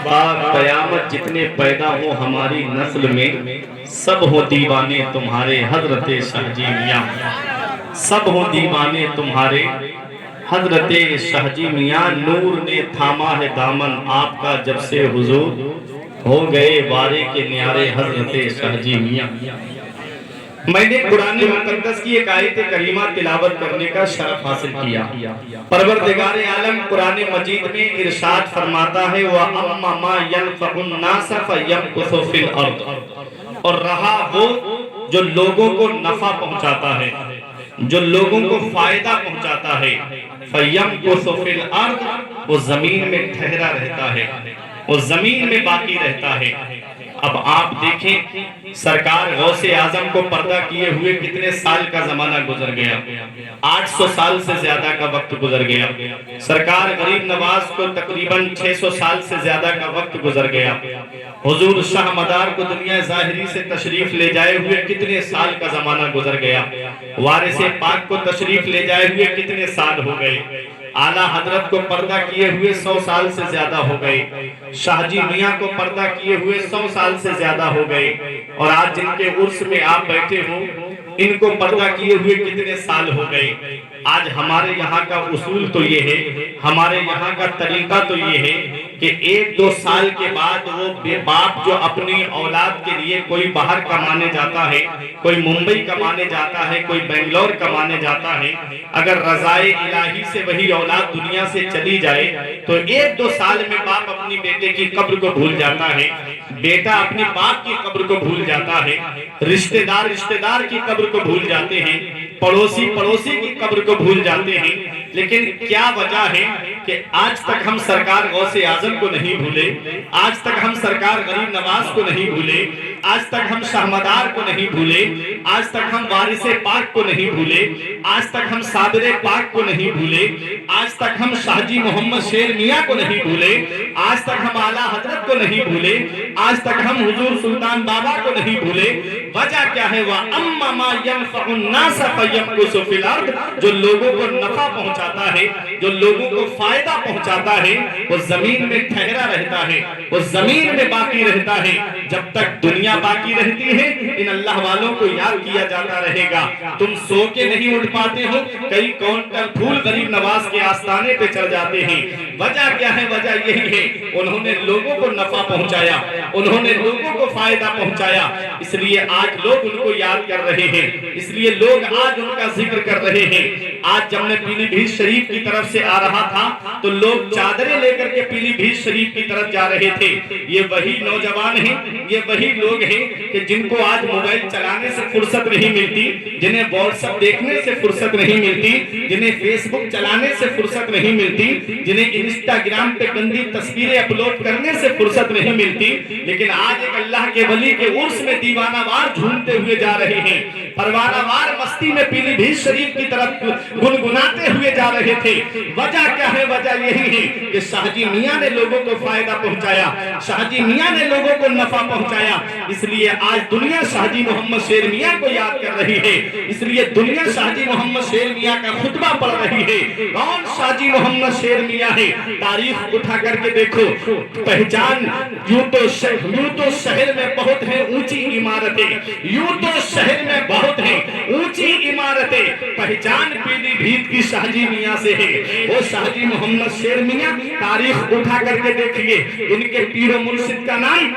بعد قیامت جتنے پیدا ہو ہماری نسل میں سب ہو دیوانے تمہارے حضرت شاہ جی میاں، سب ہو دیوانے تمہارے حضرت شاہ جی میاں۔ نور نے تھاما ہے دامن آپ کا جب سے حضور ہو گئے وارے کے نیارے حضرت شاہ جی میاں۔ میں نے قرآن مقدس کی ایک آیت کریمہ تلاوت کرنے کا شرف حاصل کیا۔ پروردگار عالم قرآن مجید میں ارشاد فرماتا ہے وَأَمَّا مَا يَنْفَعُ النَّاسَ فَيَمْكُثُ فِي الْأَرْضِ، اور رہا وہ جو لوگوں کو نفع پہنچاتا ہے، جو لوگوں کو فائدہ پہنچاتا ہے، فَيَمْكُثُ فِي الْأَرْضِ، وہ زمین میں ٹھہرا رہتا ہے، وہ زمین میں باقی رہتا ہے۔ اب آپ دیکھیں سرکار غوث اعظم کو پردہ کیے ہوئے کتنے سال کا زمانہ گزر گیا، 800 سال سے زیادہ کا وقت گزر گیا۔ سرکار غریب نواز کو تقریباً 600 سال سے زیادہ کا وقت گزر گیا۔ حضور شاہ مدار کو دنیا ظاہری سے تشریف لے جائے ہوئے کتنے سال کا زمانہ گزر گیا۔ وارث پاک کو تشریف لے جائے ہوئے کتنے سال ہو گئے۔ اعلیٰ حضرت کو پردہ کیے ہوئے 100 سال سے زیادہ ہو گئے۔ شاہ جی میاں کو پردہ کیے ہوئے 100 سال سے زیادہ ہو گئے۔ اور آج جن کے عرس میں آپ بیٹھے ہوں ان کو پردہ کیے ہوئے کتنے سال ہو گئے۔ آج ہمارے یہاں کا اصول تو یہ ہے، ہمارے یہاں کا طریقہ تو یہ ہے کہ 1-2 سال کے بعد وہ بے باپ جو اپنی اولاد کے لیے کوئی باہر کمانے جاتا ہے، کوئی ممبئی کمانے جاتا ہے، کوئی بنگلور کمانے جاتا ہے، اگر رضائے الہی سے وہی اولاد دنیا سے چلی جائے تو 1-2 سال میں باپ اپنی بیٹے کی قبر کو بھول جاتا ہے، بیٹا اپنے باپ کی قبر کو بھول جاتا ہے، رشتہ دار کی قبر کو بھول جاتے ہیں، پڑوسی کی قبر کو بھول جاتے ہیں۔ لیکن کیا وجہ ہے کہ آج تک ہم سرکار غوث اعظم کو نہیں بھولے، آج تک ہم سرکار غریب نواز کو نہیں بھولے، آج تک ہم شاہ مدار کو نہیں بھولے، آج تک ہم وارث پاک کو نہیں بھولے، آج تک ہم صابر پاک کو نہیں بھولے، آج تک ہم شاہ جی محمد شیر میاں کو نہیں بھولے، آج تک ہم اعلیٰ حضرت کو نہیں بھولے، آج تک ہم حضور سلطان بابا کو نہیں بھولے۔ وجہ کیا ہے؟ وَأَمَّا مَا يَنْفَعُ النَّاسَ فَيَمْكُثُ فِي الْأَرْضِ، جو لوگوں کو نفع پہنچاتا ہے، جو لوگوں کو فائدہ پہنچاتا ہے، وہ زمین میں ٹھہرا رہتا ہے، وہ زمین میں باقی رہتا ہے۔ جب تک دنیا باقی رہتی ہے ان اللہ والوں کو یاد کیا جاتا رہے گا۔ تم سو کے نہیں اٹھ پاتے ہو، کئی کونٹل پھول غریب نواز کے آستانے پہ چڑھ جاتے ہیں۔ وجہ کیا ہے؟ وجہ یہی ہے انہوں نے لوگوں کو نفع پہنچایا، انہوں نے لوگوں کو فائدہ پہنچایا، اس لیے آج لوگ ان کو یاد کر رہے ہیں، اس لیے لوگ آج ان کا ذکر کر رہے ہیں۔ آج جب میں پیلی بھیت شریف کی طرف سے آ رہا تھا تو لوگ چادریں لے کر کے پیلی بھیت شریف کی طرف جا رہے تھے۔ یہ وہی نوجوان ہیں، یہ وہی لوگ ہیں کہ جن کو آج موبائل چلانے سے فرصت نہیں ملتی، جنہیں واٹس ایپ دیکھنے سے فرصت نہیں ملتی، جنہیں فیس بک چلانے سے فرصت نہیں ملتی، جنہیں انسٹاگرام پہ گندی تصویریں اپلوڈ کرنے سے فرصت نہیں ملتی، لیکن آج ایک اللہ کے ولی کے عرس میں دیوانہ وار جھومتے ہوئے جا رہے ہیں، پروانہ وار مستی میں پیلی بھیت شریف کی طرف گنگناتے ہوئے جا رہے تھے۔ وجہ کیا ہے؟ وجہ یہی ہے کہ شاہ جی میاں نے لوگوں کو فائدہ پہنچایا، شاہ جی میاں نے لوگوں کو نفع پہنچایا، اس لیے آج دنیا شاہ جی محمد شیر میاں کو یاد کر رہی ہے، اس لیے دنیا شاہ جی محمد شیر میاں کا خطبہ پڑھ رہی ہے۔ کون شاہ جی محمد شیر میاں ہے؟ تاریخ اٹھا کر کے دیکھو، پہچان یوں تو شہر میں بہت ہیں اونچی عمارتیں، یوں تو شہر میں بہت ہیں اونچی عمارتیں، پہچان پیلی بھیت کی شاہ جی میاں سے ہے، وہ شاہ جی محمد شیر میاں۔ تاریخ اٹھا کر کے دیکھئے، ان کے پیر و مرشد کا نام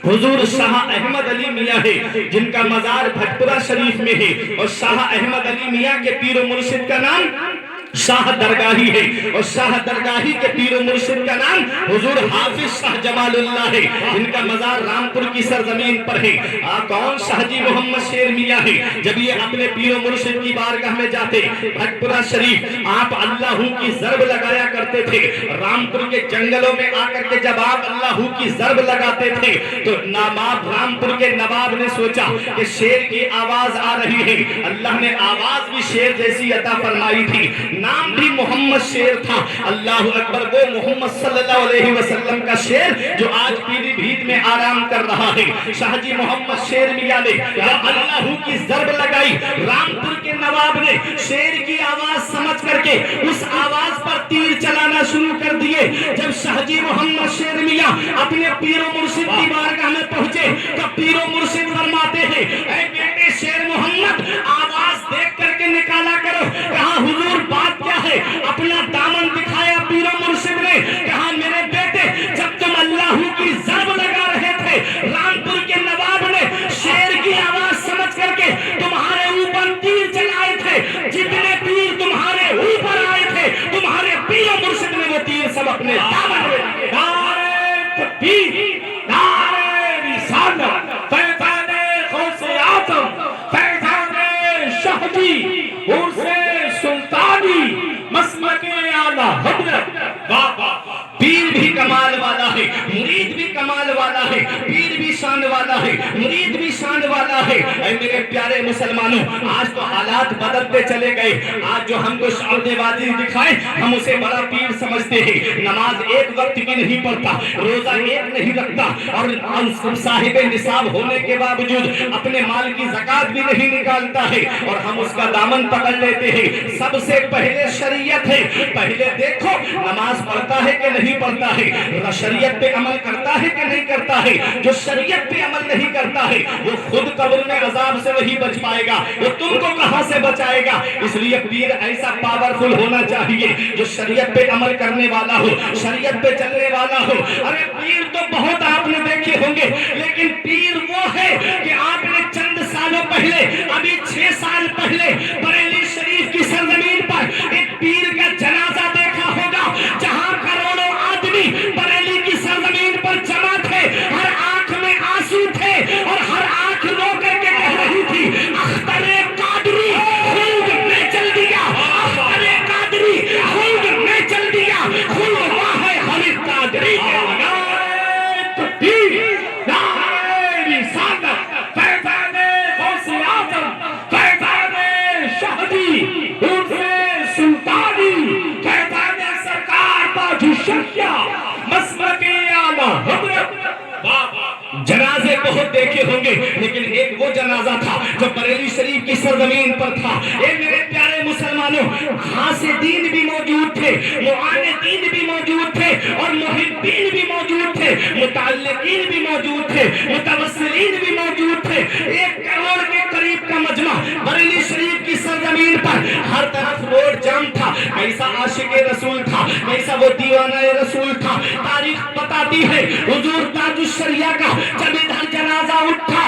حضور شاہ احمد علی میاں ہے، جن کا مزار بھٹپورہ شریف میں ہے، اور شاہ احمد علی میاں کے پیر و مرشد کا نام شاہ درگاہی ہے، اور شاہ درگاہی کے پیر و مرشد کا نام حضور حافظ شاہ جمال اللہ ہے، جن کا مزار رامپور کی سرزمین پر ہے۔ کون شاہ جی محمد شیر میاں ہے؟ جب یہ اپنے پیر و مرشد کی بارگاہ میں جاتے بھٹپورہ شریف، آپ اللہ کی ضرب لگایا کرتے تھے۔ رامپور کے جنگلوں میں آ کر کے جب آپ اللہ کی ضرب لگاتے تھے تو نواب رامپور کے نواب نے سوچا کہ شیر کی آواز آ رہی ہے، اللہ نے آواز بھی شیر جیسی عطا فرمائی تھی، نام بھی محمد شیر تھا۔ اللہ اکبر، وہ محمد صلی اللہ علیہ وسلم کا شیر جو آج پیلی بھیت میں آرام کر رہا ہے۔ شاہ جی محمد شیر میاں نے اللہ کی ضرب لگائی، رامپور کے نواب نے شیر کی آواز سمجھ کر کے اس آواز پر تیر چلانا شروع کر دیے۔ جب شاہ جی محمد شیر میاں اپنے پیر و مرشد کی بارگاہ میں پہنچے تو پیر و مرشد فرماتے ہیں اے بیٹے شیر محمد آواز دیکھ کر کے نکالا کرو۔ کہا حضور بات کیا ہے؟ اپنا دامن دکھایا پیر و مرشد نے، کہا میرے بیٹے جب تم اللہ کی ضرب لگا رہے تھے رامپور کے نواب نے شیر کی آواز سمجھ کر کے تمہارے اوپر تیر چلائے تھے، جتنے تیر تمہارے اوپر آئے تھے تمہارے پیر و مرشد نے وہ تیر سب اپنے دامن میں لیے۔ نعرہ تکبیر، نعرہ رسالت، فیضان غوث اعظم، فیضان شاہ جی عرس سلطانی، مسلک اعلیٰ حضرت۔ پیر بھی کمال والا ہے، مرید بھی کمال والا ہے، پیر بھی شان والا ہے، مرید بھی شان والا ہے۔ اے میرے پیارے مسلمانوں، آج تو حالات بدلتے چلے گئے۔ آج جو ہم کو شعب وادی دکھائے ہم اسے بڑا پیر سمجھتے ہیں۔ نماز ایک وقت بھی نہیں پڑھتا، روزہ ایک نہیں رکھتا، اور صاحب نصاب ہونے کے باوجود اپنے مال کی زکات بھی نہیں نکالتا ہے، اور ہم اس کا دامن پکڑ لیتے ہیں۔ سب سے پہلے شریعت ہے، پہلے دیکھو نماز پڑھتا ہے کہ نہیں پڑھتا ہے، شریعت پہ عمل کرتا ہے کہ نہیں کرتا ہے۔ جو شریعت پہ عمل نہیں کرتا ہے وہ خود قبر میں عذاب سے نہیں بچ پائے گا، وہ تم کو کہاں سے بچائے گا۔ اس لیے پیر ایسا پاورفل ہونا چاہیے جو شریعت پہ عمل کرنے والا ہو، شریعت پہ چلنے والا ہو۔ ارے پیر تو بہت آپ نے دیکھے ہوں گے، لیکن پیر وہ ہے کہ آپ نے چند سالوں پہلے، ابھی 6 سال پہلے بریلی شریف کی سرزمین پر ایک پیر کا جنازہ دیکھا ہوگا، جہاں کروڑوں آدمی بریلی کی سرزمین پر جمع تھے، ہر آنکھ میں آنسو تھے اور ہر آنکھ رو کر کے کہہ رہی تھی اختر قادری خلد میں چل دیا، اختر قادری خلد میں چل دیا، خلد واہ ہے خالد قادری کے۔ نعرہ تکبیر، نعرہ رسالت، فیضان غوث اعظم، فیضان شاہ جی عرس سلطانی، فیضان سرکار تاج الشریعہ، مسلک اعلیٰ حضرت۔ جنازے بہت دیکھے ہوں گے، لیکن ایک وہ جنازہ تھا جو بریلی شریف کی سرزمین پر تھا۔ اے میرے پیارے مسلمانوں، حاسدین بھی موجود تھے، معاندین بھی موجود تھے، اور محبین بھی موجود تھے، متعلقین بھی موجود تھے، متوسلین بھی موجود تھے۔ 1 کروڑ کے قریب کا مجمع بریلی شریف کی سرزمین پر، ہر طرف روڈ جام تھا۔ ایسا عاشق رسول تھا، ایسا وہ دیوانہ رسول تھا۔ تاریخ بتاتی ہے حضور تاج الشریعہ کا جب ادھر جنازہ اٹھا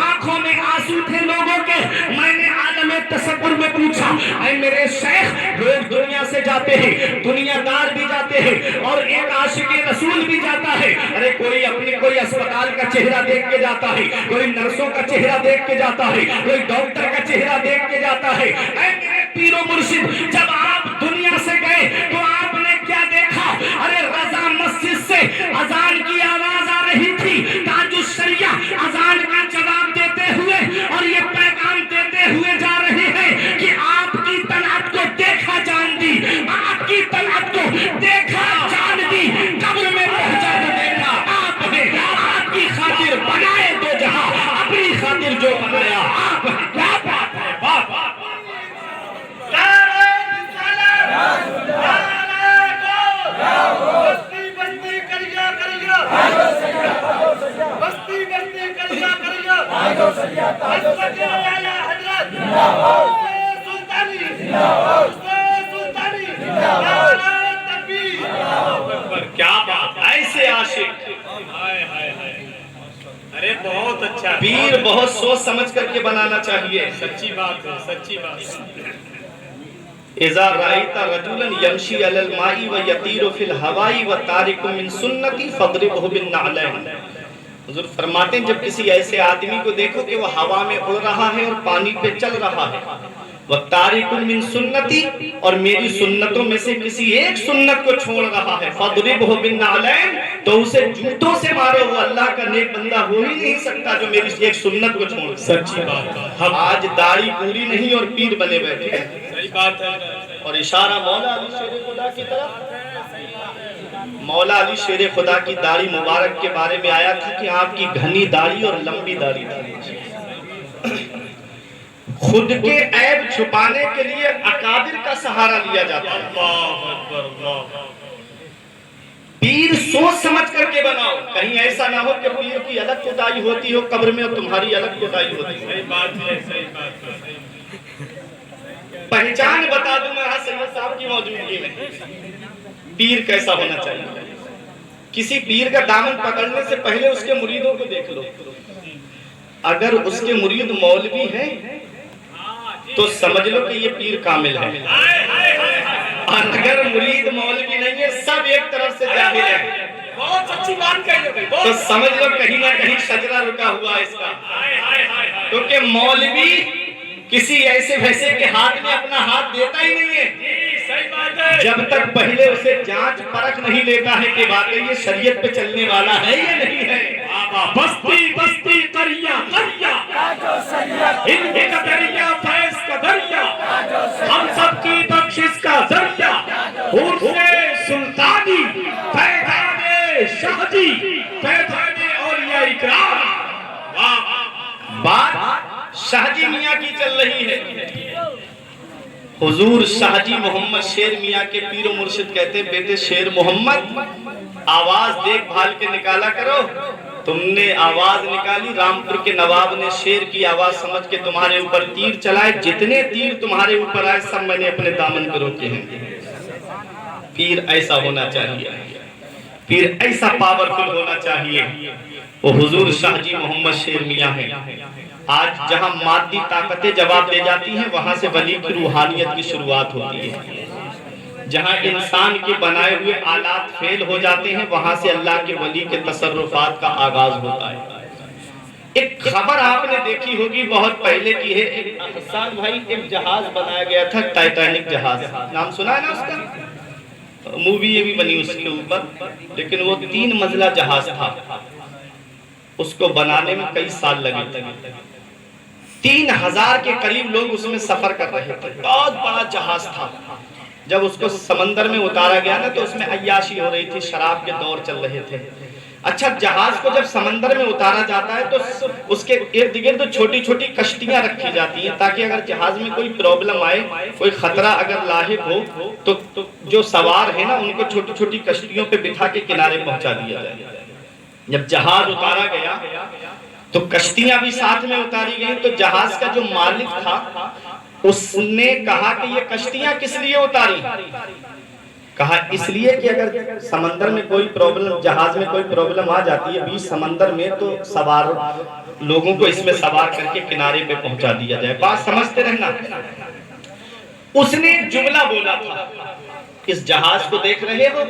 آنکھوں میں آنسو تھے لوگوں کے۔ میں نے عالم تصور میں پوچھا اے میرے شیخ، لوگ دنیا سے جاتے ہیں، دنیا دار بھی جاتے ہیں، اور ایک عاشق رسول بھی جاتا ہے۔ ارے کوئی اسپتال کا چہرہ دیکھ کے جاتا ہے، کوئی نرسوں کا چہرہ دیکھ کے جاتا ہے، کوئی ڈاکٹر کا چہرہ دیکھ کے جاتا ہے۔ اے میرے پیر و مرشد، جب آپ دنیا سے گئے تو آپ نے کیا دیکھا؟ ارے رضا مسجد سے اذان کی آواز آ رہی تھی، تاج الشریعہ اذان کا جواب دیتے ہوئے اور یہ پیغام دیتے ہوئے جا رہے ہیں کہ آپ کی طلعت کو دیکھا جان دی، آپ کی طلعت کو دیکھا جان دی، قبر میں پہنچا تو دیکھا آپ نے، آپ کی خاطر بنائے دو جہاں، اپنی خاطر جو بنایا آپ نے۔ کیا بات ہے، بات کیا بات، ایسے عاشق، ارے بہت اچھا پیر بہت سوچ سمجھ کر کے بنانا چاہیے۔ سچی بات ہے، سچی بات ہے۔ اذا رأيت رجلا يمشي على الماء ويطير في الهواء وتارك من سنتي فاضربه بالنعلين۔ حضور فرماتے ہیں جب کسی ایسے آدمی کو دیکھو کہ وہ ہوا میں اڑ رہا ہے اور پانی پہ چل رہا ہے، وَتَارِكٌ مِّن سُنَّتِي، اور میری سنتوں میں سے کسی ایک سنت کو چھوڑ رہا ہے، فَضْرِبْهُ بِالنَّعْلَيْنِ، تو اسے جوتوں سے مارو۔ وہ اللہ کا نیک بندہ ہو ہی نہیں سکتا جو میری ایک سنت کو چھوڑ۔ سچی بات ہے، ہم آج داڑھی پوری نہیں اور پیر بنے بیٹھے ہیں۔ صحیح بات ہے، اور اشارہ مولا علی شیر خدا کی طرف۔ مولا علی شیر خدا کی داڑھی مبارک کے بارے میں آیا تھا کہ آپ کی گھنی داڑھی اور لمبی داڑھی تھی۔ خود کے عیب چھپانے کے لیے اکابر کا سہارا لیا جاتا ہے۔ اللہ اکبر اللہ۔ پیر سوچ سمجھ کر کے بناؤ، کہیں ایسا نہ ہو کہ پیر کی الگ کھدائی ہوتی ہو قبر میں اور تمہاری الگ کھدائی ہوتی ہو۔ صحیح بات ہے، صحیح بات ہے۔ پہچان بتا دوں میں سید صاحب کی موجودگی میں، پیر کیسا ہونا چاہیے۔ کسی پیر کا دامن پکڑنے سے پہلے اس کے مریدوں کو دیکھ لو، اگر اس کے مرید مولوی ہیں تو سمجھ لو کہ یہ پیر کامل ہے، اور اگر مرید مولوی نہیں ہے، سب ایک طرف سے جاہل ہے، بہت اچھی بات کہی ہو، تو سمجھ لو کہیں نہ کہیں شجرہ رکا ہوا ہے اس کا۔ کیونکہ مولوی کسی ایسے ویسے کے ہاتھ میں اپنا ہاتھ دیتا ہی نہیں ہے جب تک پہلے اسے جانچ پرکھ نہیں لیتا ہے کہ واقعی یہ شریعت پہ چلنے والا ہے یا نہیں ہے۔ بستی بستی قریہ قریہ، علم کا دریا فیض کا دریا، ہم سب کی بخشش کا ذریعہ، عرف سلطانی فیضان شہدی فیضان اولیاء اکرام۔ بات شاہ جی میاں کی چل رہی ہے۔ حضور شاہ جی محمد شیر میاں کے پیر و مرشد کہتے ہیں، بیٹے شیر محمد آواز دیکھ بھال کے نکالا کرو۔ تم نے آواز نکالی، رامپور کے نواب نے شیر کی آواز سمجھ کے تمہارے اوپر تیر چلائے، جتنے تیر تمہارے اوپر آئے سب میں نے اپنے دامن پہ روکے ہیں۔ پیر ایسا ہونا چاہیے، پیر ایسا پاورفل ہونا چاہیے، وہ حضور شاہ جی محمد شیر میاں ہیں۔ آج جہاں مادی طاقتیں جواب دے جاتی ہیں، وہاں سے ولی کی روحانیت کی شروعات ہوتی ہے۔ جہاں انسان کے بنائے ہوئے آلات فیل ہو جاتے ہیں، وہاں سے اللہ کے ولی کے تصرفات کا آغاز ہوتا ہے۔ ایک خبر آپ نے دیکھی ہوگی، بہت پہلے کی ہے، حسان بھائی ایک جہاز بنایا گیا تھا، ٹائٹینک جہاز، نام سنا ہے نا اس کا؟ مووی یہ بھی بنی اس کے اوپر، لیکن وہ 3 منزلہ جہاز تھا، اس کو بنانے میں کئی سال لگے تھے۔ 3000 کے قریب لوگ اس میں سفر کر رہے تھے، بہت بڑا جہاز تھا۔ جب اس کو سمندر میں اتارا گیا نا تو اس میں عیاشی ہو رہی تھی، شراب کے دور چل رہے تھے۔ اچھا، جہاز کو جب سمندر میں اتارا جاتا ہے تو اس کے ارد گرد چھوٹی چھوٹی کشتیاں رکھی جاتی ہیں، تاکہ اگر جہاز میں کوئی پرابلم آئے، کوئی خطرہ اگر لاحق ہو تو جو سوار ہیں نا ان کو چھوٹی چھوٹی کشتیوں پہ بٹھا کے کنارے پہنچا دیا جائے۔ جب جہاز اتارا گیا تو کشتیاں بھی ساتھ میں اتاری گئیں، تو جہاز کا جو مالک تھا اس نے کہا کہ یہ کشتیاں کس لیے اتاری؟ کہا اس لیے کہ اگر سمندر میں کوئی پرابلم، جہاز میں کوئی پرابلم آ جاتی ہے بیچ سمندر میں، تو سوار لوگوں کو اس میں سوار کر کے کنارے پہ پہنچا دیا جائے۔ بات سمجھتے رہنا۔ اس نے جملہ بولا تھا، اس جہاز کو دیکھ رہے ہو،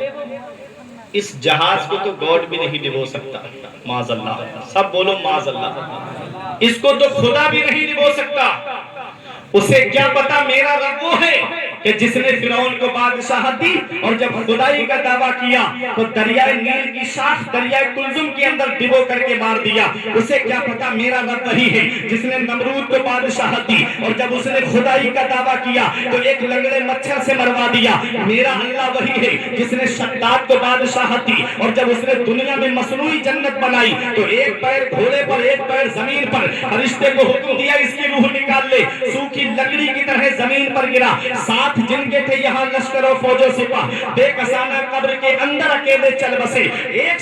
اس جہاز کو تو گاڈ بھی نہیں ڈبو سکتا، معاذ اللہ، سب بولو معاذ اللہ، اس کو تو خدا بھی نہیں ڈبو سکتا۔ اسے کیا پتا میرا رب وہ ہے کہ جس نے فرعون کو بادشاہت دی، اور جب خدائی کا دعویٰ کیا تو دریائے نیل کی شاخ دریائے کلزم کے اندر ڈبو کر کے مار دیا۔ اسے کیا پتا میرا رب وہی ہے جس نے نمرود کو بادشاہت دی، اور جب اس نے خدائی کا دعویٰ کیا تو ایک لنگڑے مچھر سے مروا دیا۔ میرا اللہ وہی ہے جس نے شداد کو بادشاہت دی، اور جب اس نے دنیا میں مصنوعی جنت بنائی تو ایک پیر گھوڑے پر ایک پیر زمین پر، فرشتے کو حکم دیا اس کی روح نکال لے، سوکھی لکڑی کی طرح زمین پر گرا۔ 7 جن کے تھے یہاں لشکر و فوج و سپاہ، بے کسانہ قبر کے اندر اکیلے چل بسے۔ ایک